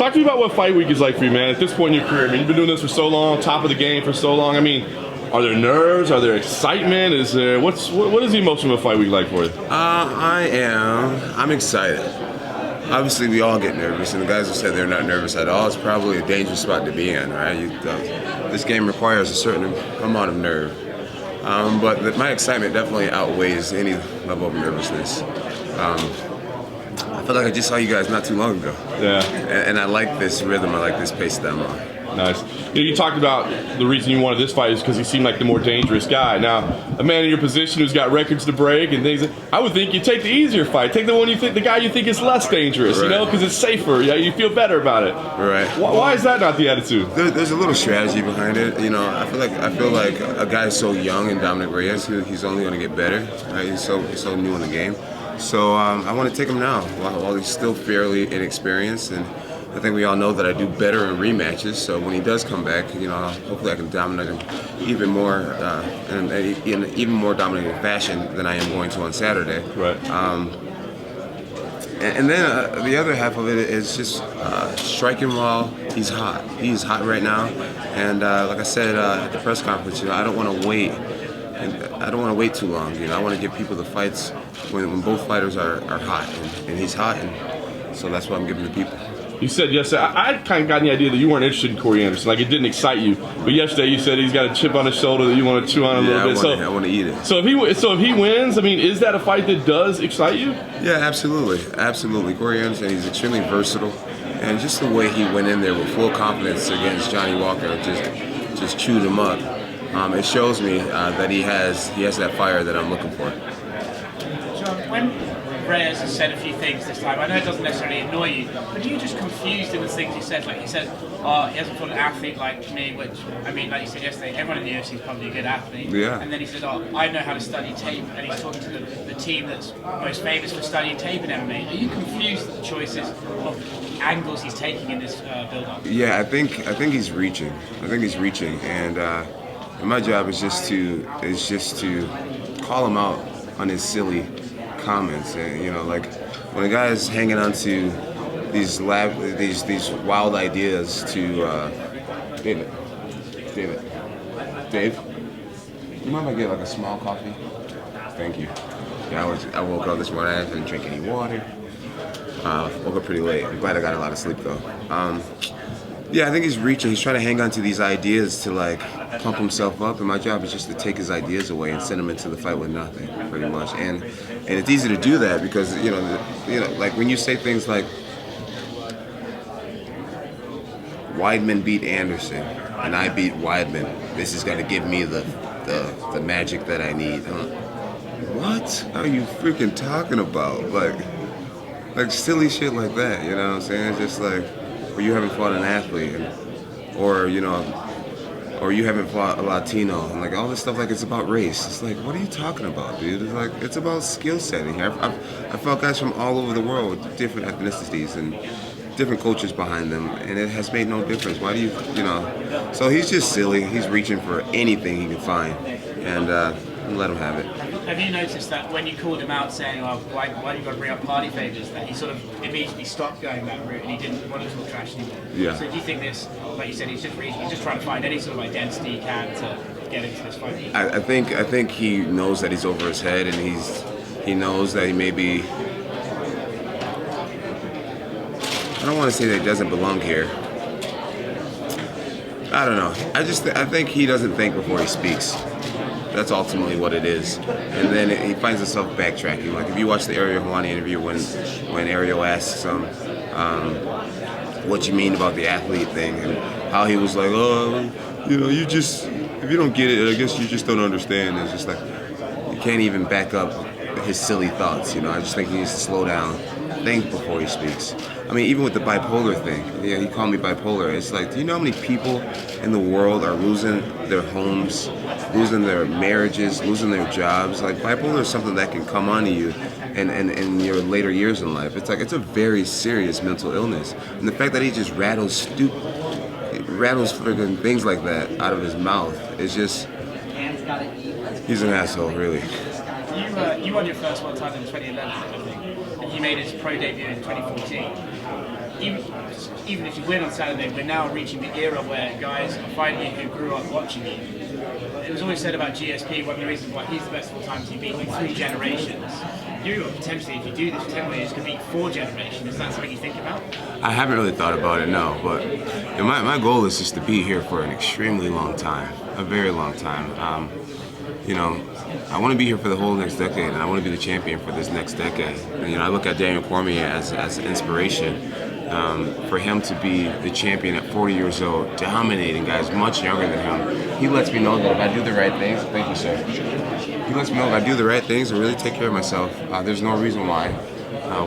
Talk to me about what fight week is like for you, man. At this point in your career, I mean, you've been doing this for so long, top of the game for so long. I mean, are there nerves? Are there excitement? Is there what is the emotion of a fight week like for you? I'm excited. Obviously, we all get nervous, and the guys who said they're not nervous at all, it's probably a dangerous spot to be in, right? This game requires a certain amount of nerve. But my excitement definitely outweighs any level of nervousness. I feel like I just saw you guys not too long ago. Yeah. And I like this rhythm. I like this pace that I'm on. Nice. You talked about the reason you wanted this fight is because he seemed like the more dangerous guy. Now, a man in your position who's got records to break and things, I would think you take the easier fight. Take the one the guy you think is less dangerous, right. You know, because it's safer. Yeah, you feel better about it. Right. Why is that not the attitude? There's a little strategy behind it. You know, I feel like a guy so young in Dominic Reyes, he's only going to get better. Right? He's so new in the game. So I want to take him now while he's still fairly inexperienced, and I think we all know that I do better in rematches. So when he does come back, you know, hopefully I can dominate him even more in an even more dominating fashion than I am going to on Saturday. Right. And then the other half of it is just striking while he's hot. He's hot right now, and like I said at the press conference, you know, I don't want to wait. And I don't want to wait too long. You know, I want to give people the fights when both fighters are hot, and he's hot, and so that's what I'm giving the people. You said yesterday, I kind of got the idea that you weren't interested in Corey Anderson, like it didn't excite you. But yesterday you said he's got a chip on his shoulder that you want to chew on a little bit. I want to eat it. So if he wins, I mean, is that a fight that does excite you? Yeah, absolutely. Corey Anderson, he's extremely versatile, and just the way he went in there with full confidence against Johnny Walker, just chewed him up. It shows me that he has that fire that I'm looking for. Jon, when Reyes has said a few things this time, I know it doesn't necessarily annoy you, but are you just confused in the things he said? Like he says, he hasn't fought an athlete like me, which, I mean, like you said yesterday, everyone in the UFC is probably a good athlete. Yeah. And then he said, I know how to study tape, and he's talking to the team that's most famous for studying tape in MMA. Are you confused at the choices of angles he's taking in this build-up? Yeah, I think he's reaching. And my job is just to call him out on his silly comments. And, you know, like when a guy is hanging on to these wild ideas to Dave, you mind if I get like a small coffee? Thank you. Yeah, I woke up this morning. I didn't drink any water. Woke up pretty late. I'm glad I got a lot of sleep though. Yeah, I think he's reaching. He's trying to hang on to these ideas to like pump himself up, and my job is just to take his ideas away and send him into the fight with nothing, pretty much. And it's easy to do that because you know, like when you say things like Weidman beat Anderson and I beat Weidman, this is gonna give me the magic that I need. What are you freaking talking about? Like silly shit like that, you know what I'm saying? It's just like, or you haven't fought an athlete, or you know, or you haven't fought a Latino, and like all this stuff. Like it's about race. It's like, what are you talking about, dude? It's like it's about skill setting. I've fought guys from all over the world with different ethnicities and different cultures behind them, and it has made no difference. Why do you know? So he's just silly. He's reaching for anything he can find, and let him have it. Have you noticed that when you called him out saying, "Oh, why do you got to bring up party favors?" that he sort of immediately stopped going that route and he didn't want to talk trash anymore? Yeah. So do you think this, like you said, he's just trying to find any sort of identity he can to get into this fight? I think he knows that he's over his head, and he knows that he may be. I don't want to say that he doesn't belong here. I don't know. I think he doesn't think before he speaks. That's ultimately what it is. And then he finds himself backtracking. Like if you watch the Ariel Helwani interview when Ariel asks him what you mean about the athlete thing, and how he was like, oh, you know, if you don't get it, I guess you just don't understand. It's just like, you can't even back up his silly thoughts, you know. I just think he needs to slow down, think before he speaks. I mean, even with the bipolar thing, yeah, he called me bipolar. It's like, do you know how many people in the world are losing their homes, losing their marriages, losing their jobs? Like, bipolar is something that can come onto you in your later years in life. It's like, it's a very serious mental illness. And the fact that he just rattles friggin' things like that out of his mouth is just, he's an asshole, really. You won your first world title in 2011, I think, and he made his pro debut in 2014. even if you win on Saturday, we're now reaching the era where guys are fighting you who grew up watching you. It was always said about GSP, one of the reasons why he's the best of all time is he beat like 3 generations. You potentially, if you do this for 10 years, could beat 4 generations. Is that something you think about? I haven't really thought about it, no. But my goal is just to be here for an extremely long time, a very long time. You know, I want to be here for the whole next decade, and I want to be the champion for this next decade. And, you know, I look at Daniel Cormier as an inspiration. For him to be the champion at 40 years old, dominating guys much younger than him, he lets me know that if I do the right things, thank you, sir. He lets me know if I do the right things and really take care of myself, there's no reason why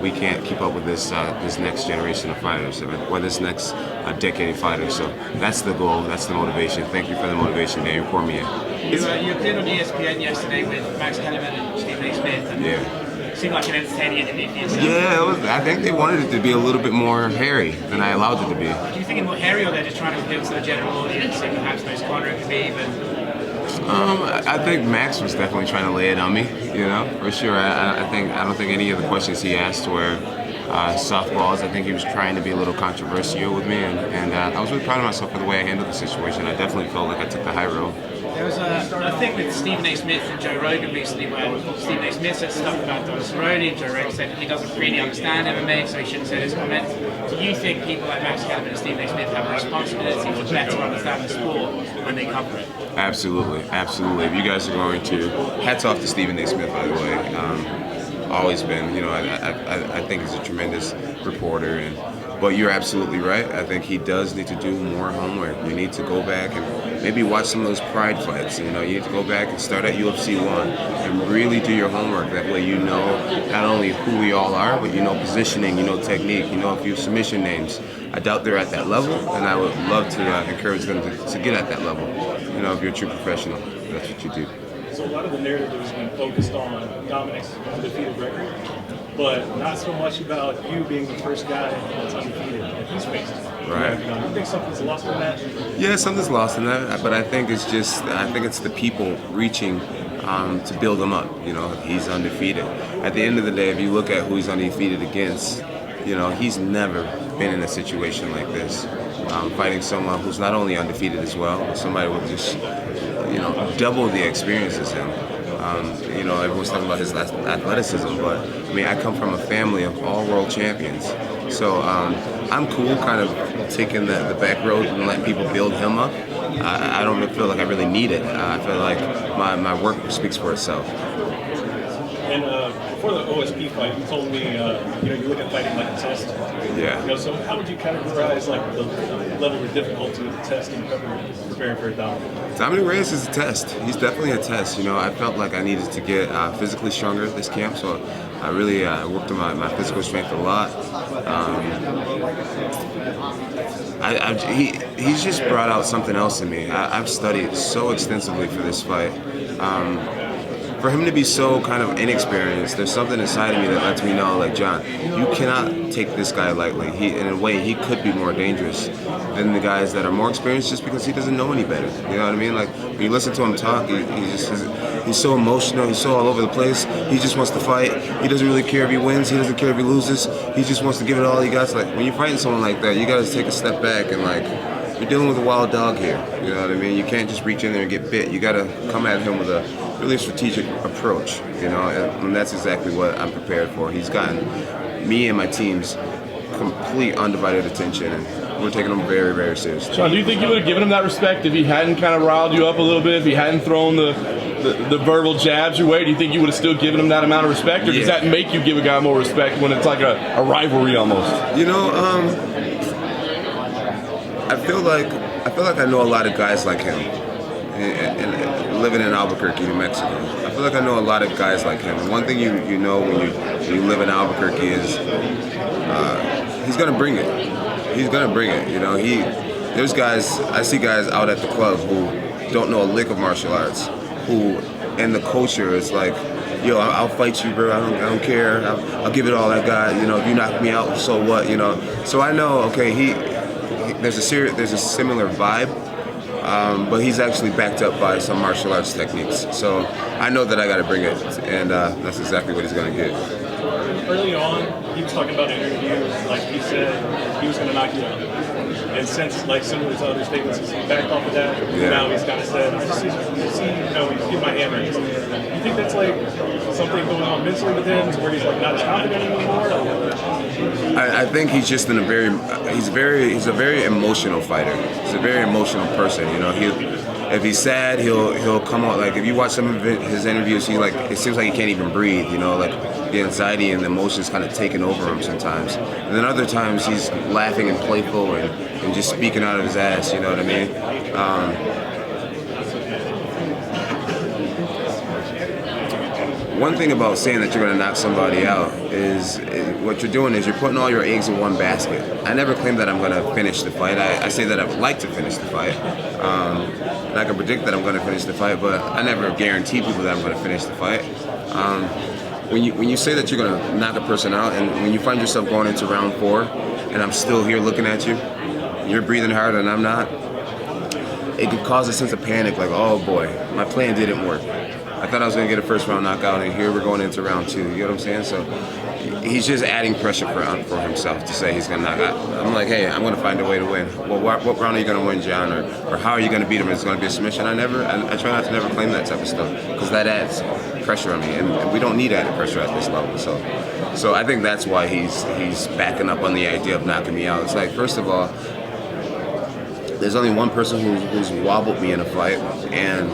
we can't keep up with this next generation of fighters, or this next decade of fighters. So that's the goal, that's the motivation. Thank you for the motivation, Daniel Cormier. You appeared on ESPN yesterday with Max Kellerman and Stephen A. Smith. And it seemed like an entertaining interview for yourself. Yeah, I think they wanted it to be a little bit more hairy than I allowed it to be. Do you think it's more hairy, or they're just trying to appeal to the general audience and perhaps most Conor and Khabib? I think Max was definitely trying to lay it on me, you know, for sure. I don't think any of the questions he asked were softballs. I think he was trying to be a little controversial with me, and I was really proud of myself for the way I handled the situation. I definitely felt like I took the high road. There was a thing with Stephen A. Smith and Joe Rogan recently where Stephen A. Smith said stuff about Don Cerrone, and Joe Rogan said that he doesn't really understand MMA, so he shouldn't say his comments. Do you think people like Max Kellerman and Stephen A. Smith have a responsibility to better understand the sport when they cover it? Absolutely, absolutely. If you guys are going to, hats off to Stephen A. Smith, by the way. Always been, you know, I think he's a tremendous reporter, but you're absolutely right. I think he does need to do more homework. You need to go back and maybe watch some of those Pride fights. You know, you need to go back and start at UFC 1 and really do your homework. That way you know not only who we all are, but you know positioning, you know technique, you know a few submission names. I doubt they're at that level, and I would love to encourage them to get at that level. You know, if you're a true professional, that's what you do. So a lot of the narrative has been focused on Dominic's undefeated record, but not so much about you being the first guy that's undefeated that he's faced. Right. Do you think something's lost in that? Yeah, something's lost in that, but I think it's the people reaching to build him up. You know, he's undefeated. At the end of the day, if you look at who he's undefeated against, you know, he's never been in a situation like this. Fighting someone who's not only undefeated as well, but somebody with just, you know, double the experience as him. You know, everyone's talking about his athleticism, but I mean, I come from a family of all world champions. So I'm cool kind of taking the back road and letting people build him up. I don't feel like I really need it. I feel like my work speaks for itself. And before the OSP fight, you told me, you know, you look at fighting like a test. Yeah. You know, so how would you categorize like the level of difficulty of the test in preparing for a Dominic? Dominic Reyes is a test. He's definitely a test. You know, I felt like I needed to get physically stronger at this camp, so I really worked on my physical strength a lot. He's just brought out something else in me. I've studied so extensively for this fight. For him to be so kind of inexperienced, there's something inside of me that lets me know, like, John, you cannot take this guy lightly. In a way, he could be more dangerous than the guys that are more experienced just because he doesn't know any better. You know what I mean? Like, when you listen to him talk, he's so emotional, he's so all over the place. He just wants to fight. He doesn't really care if he wins, he doesn't care if he loses. He just wants to give it all he got. So, like, when you're fighting someone like that, you gotta take a step back and, like, you're dealing with a wild dog here. You know what I mean? You can't just reach in there and get bit. You gotta come at him with a really strategic approach, you know, and that's exactly what I'm prepared for. He's gotten me and my team's complete undivided attention, and we're taking him very, very seriously. Jon, do you think you would have given him that respect if he hadn't kind of riled you up a little bit, if he hadn't thrown the verbal jabs your way? Do you think you would have still given him that amount of respect, or does that make you give a guy more respect when it's like a rivalry almost? You know, I feel like I know a lot of guys like him. And living in Albuquerque, New Mexico, I feel like I know a lot of guys like him. And one thing you know when you live in Albuquerque is he's gonna bring it. He's gonna bring it. You know, there's guys, I see guys out at the club who don't know a lick of martial arts, and the culture is like, yo, I'll fight you, bro. I don't care. I'll give it all I got. You know, if you knock me out, so what? You know. So I know, okay, there's a similar vibe. But he's actually backed up by some martial arts techniques. So I know that I got to bring it, and that's exactly what he's going to get. early on, he was talking about an interview, like he said he was going to knock you out. And since, like, similar to other statements, he's backed off of that. Yeah. Now he's kind of said, I just see, he's getting my hand raised. You think that's like something going on mentally with him, to where he's like not as confident anymore? I think he's just in a he's a very emotional fighter. He's a very emotional person. You know, if he's sad, he'll come out, like, if you watch some of his interviews, it seems like he can't even breathe. You know, like the anxiety and the emotions kind of taking over him sometimes. And then other times he's laughing and playful and just speaking out of his ass. You know what I mean? One thing about saying that you're going to knock somebody out is what you're doing is you're putting all your eggs in one basket. I never claim that I'm going to finish the fight. I say that I would like to finish the fight. And I can predict that I'm going to finish the fight, but I never guarantee people that I'm going to finish the fight. When you say that you're going to knock a person out, and when you find yourself going into round 4, and I'm still here looking at you, you're breathing harder and I'm not, it could cause a sense of panic, like, oh boy, my plan didn't work. I thought I was going to get a first round knockout, and here we're going into round 2. You know what I'm saying? So he's just adding pressure for himself to say he's going to knock out. I'm like, hey, I'm going to find a way to win. Well, what round are you going to win, John? Or how are you going to beat him? Is it going to be a submission? I try not to never claim that type of stuff, because that adds pressure on me, and we don't need added pressure at this level. So I think that's why he's backing up on the idea of knocking me out. It's like, first of all, there's only one person who's wobbled me in a fight, and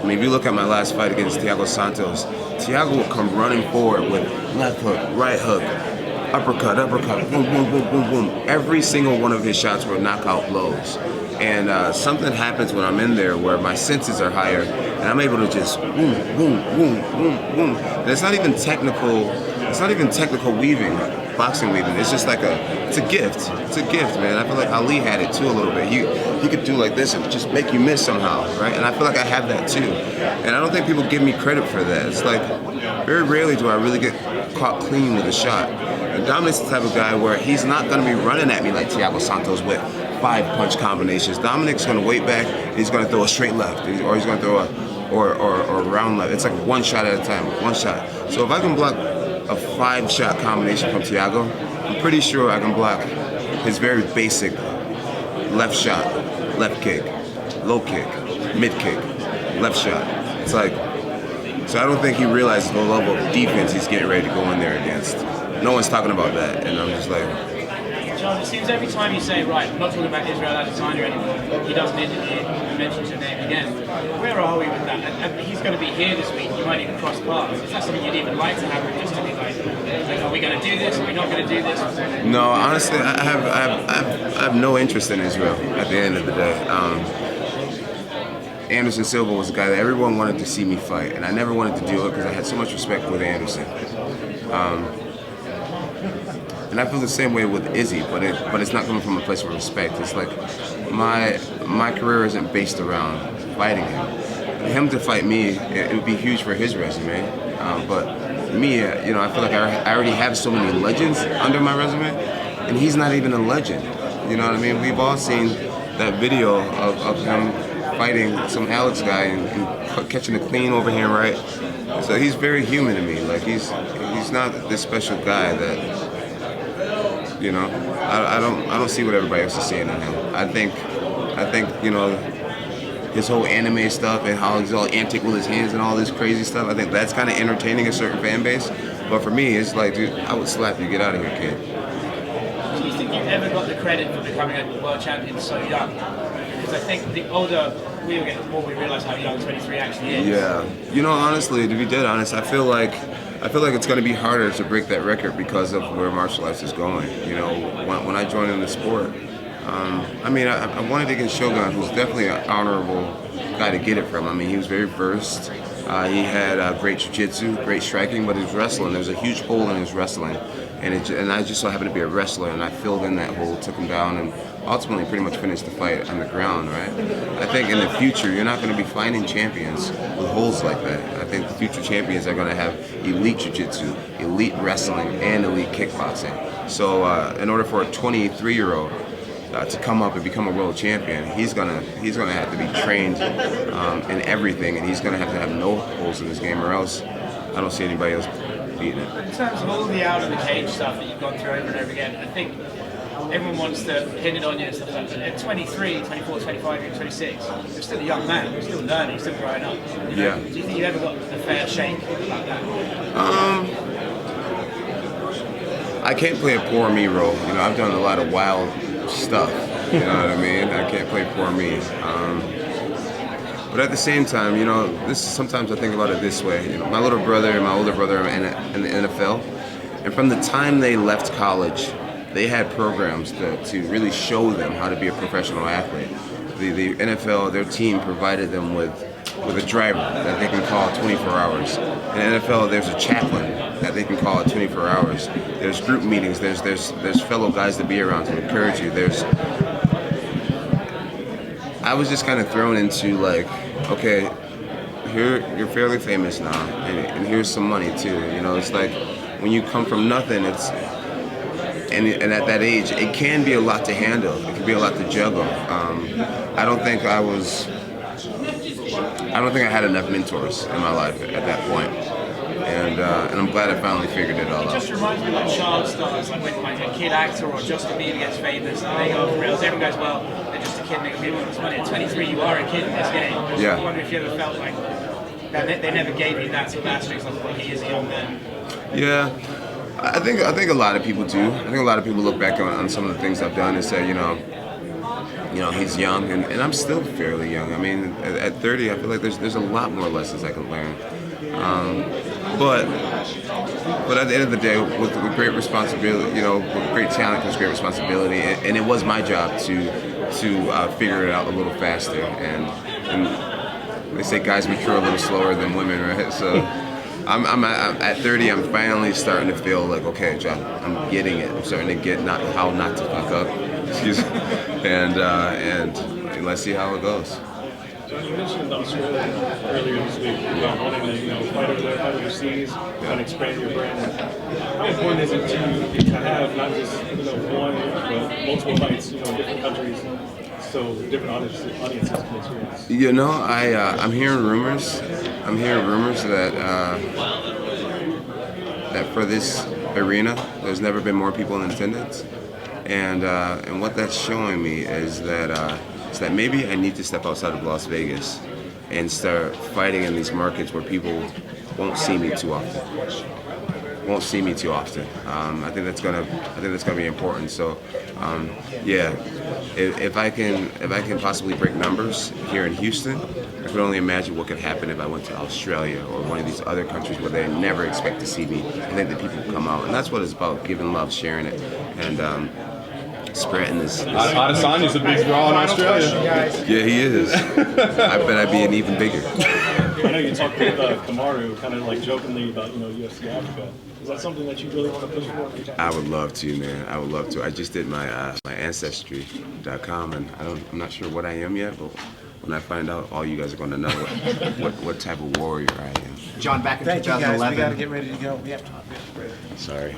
I mean, if you look at my last fight against Thiago Santos, Thiago would come running forward with left hook, right hook, uppercut, boom, boom, boom, boom, boom. Every single one of his shots were knockout blows. And something happens when I'm in there where my senses are higher, and I'm able to just boom, boom, boom, boom, boom. And it's not even technical. It's not even technical weaving, boxing weaving. It's just like it's a gift. It's a gift, man. I feel like Ali had it too a little bit. He could do like this and just make you miss somehow, right? And I feel like I have that too. And I don't think people give me credit for that. It's like, very rarely do I really get caught clean with a shot. And Dominic's the type of guy where he's not going to be running at me like Thiago Santos with 5-punch combinations. Dominic's going to wait back, and he's going to throw a straight left, or he's going to throw a round left. It's like one shot at a time, one shot. So if I can block a 5-shot combination from Thiago, I'm pretty sure I can block his very basic left shot, left kick, low kick, mid kick, left shot. It's like, so I don't think he realizes the level of defense he's getting ready to go in there against. No one's talking about that, and I'm just like, John, it seems every time you say, right, I'm not talking about Israel Adesanya anymore, he does an interview and mentions your name again. Where are we with that? And he's going to be here this week, you might even cross paths. Is that something you'd even like to happen, just to be like, are we going to do this, are we not going to do this? No, honestly, I have no interest in Israel at the end of the day. Anderson Silva was a guy that everyone wanted to see me fight, and I never wanted to do it because I had so much respect for Anderson. And I feel the same way with Izzy, but it's not coming from a place of respect. It's like my career isn't based around fighting him. Him to fight me, it would be huge for his resume. But me, you know, I feel like I already have so many legends under my resume, and he's not even a legend. You know what I mean? We've all seen that video of him fighting some Alex guy and catching a clean overhand right. So he's very human to me. Like he's not this special guy that. You know, I don't see what everybody else is seeing in him. I think, you know, his whole anime stuff and how he's all antic with his hands and all this crazy stuff, I think that's kind of entertaining a certain fan base. But for me, it's like, dude, I would slap you. Get out of here, kid. Do you think you ever got the credit for becoming a world champion so young? Because I think the older we get, the more we realize how young 23 actually is. Yeah. You know, honestly, to be dead honest, I feel like it's going to be harder to break that record because of where martial arts is going. You know, when I joined in the sport, I mean, I wanted to get Shogun, who's definitely an honorable guy to get it from. I mean, he was very versed. He had great jiu-jitsu, great striking, but his wrestling, there was a huge hole in his wrestling. And I just so happened to be a wrestler, and I filled in that hole, took him down, and ultimately pretty much finished the fight on the ground, right? I think in the future, you're not going to be finding champions with holes like that. I think the future champions are going to have elite jiu-jitsu, elite wrestling, and elite kickboxing. So in order for a 23-year-old to come up and become a world champion, he's gonna have to be trained in everything, and he's gonna have to have no holes in his game, or else I don't see anybody else compete in it. In terms of all the out of the cage stuff that you've gone through over and over again, I think everyone wants to pin it on you and stuff like that. At 23, 24, 25, even 26, you're still a young man, you're still learning, you're still growing up. You know? Yeah. Do you think you ever got a fair shake like that? I can't play a poor me role. You know, I've done a lot of wild stuff. You know what I mean? I can't play poor me. But at the same time, you know, sometimes I think about it this way. You know, my little brother and my older brother are in the NFL, and from the time they left college, they had programs to really show them how to be a professional athlete. The NFL, their team provided them with a driver that they can call 24 hours. In the NFL, there's a chaplain that they can call 24 hours. There's group meetings. There's fellow guys to be around to encourage you. I was just kind of thrown into like, okay, here you're fairly famous now, and here's some money too. You know, it's like when you come from nothing, and at that age, it can be a lot to handle. It can be a lot to juggle. I don't think I had enough mentors in my life at that point. And I'm glad I finally figured it all out. It just reminds me of like child stars, like when like a kid actor or Justin Bieber gets famous, and they go off the rails. Everyone goes, well, they're just a kid making people this money. At 23, you are a kid in this game. Yeah. I wonder if you ever felt like that they never gave you that sort of asterisk, like he is a young man. Yeah, I think a lot of people do. I think a lot of people look back on some of the things I've done and say, you know, he's young, and I'm still fairly young. I mean, at 30, I feel like there's a lot more lessons I can learn. But at the end of the day, with great responsibility, you know, with great talent comes great responsibility, and it was my job to figure it out a little faster. And they say guys mature a little slower than women, right? So I'm at 30. I'm finally starting to feel like, okay, John, I'm getting it. I'm starting to get how not to fuck up. Excuse me. And let's see how it goes. Jon, you mentioned Australia earlier this week about wanting to, fight over there, fight overseas, and expand your brand. How important is it to have not just one, but multiple fights, in different countries, so different audiences can experience? You know, I'm hearing rumors. I'm hearing rumors that for this arena, there's never been more people in attendance, and what that's showing me is that maybe I need to step outside of Las Vegas and start fighting in these markets where people won't see me too often. I think that's gonna be important. So, yeah, if I can possibly break numbers here in Houston, I could only imagine what could happen if I went to Australia or one of these other countries where they never expect to see me. I think that people come out, and that's what it's about: giving love, sharing it, and spreading this. Adesanya's a big draw in Australia. Yeah, he is. I bet I'd be an even bigger. I know you talked with Kamaru kind of like jokingly about UFC Africa. Is that something that you really want to push for? I would love to, man. I would love to. I just did my ancestry.com, and I'm not sure what I am yet, but when I find out, all you guys are going to know what type of warrior I am. Jon, back in 2011. Thank you guys. We got to get ready to go. We have to. Sorry.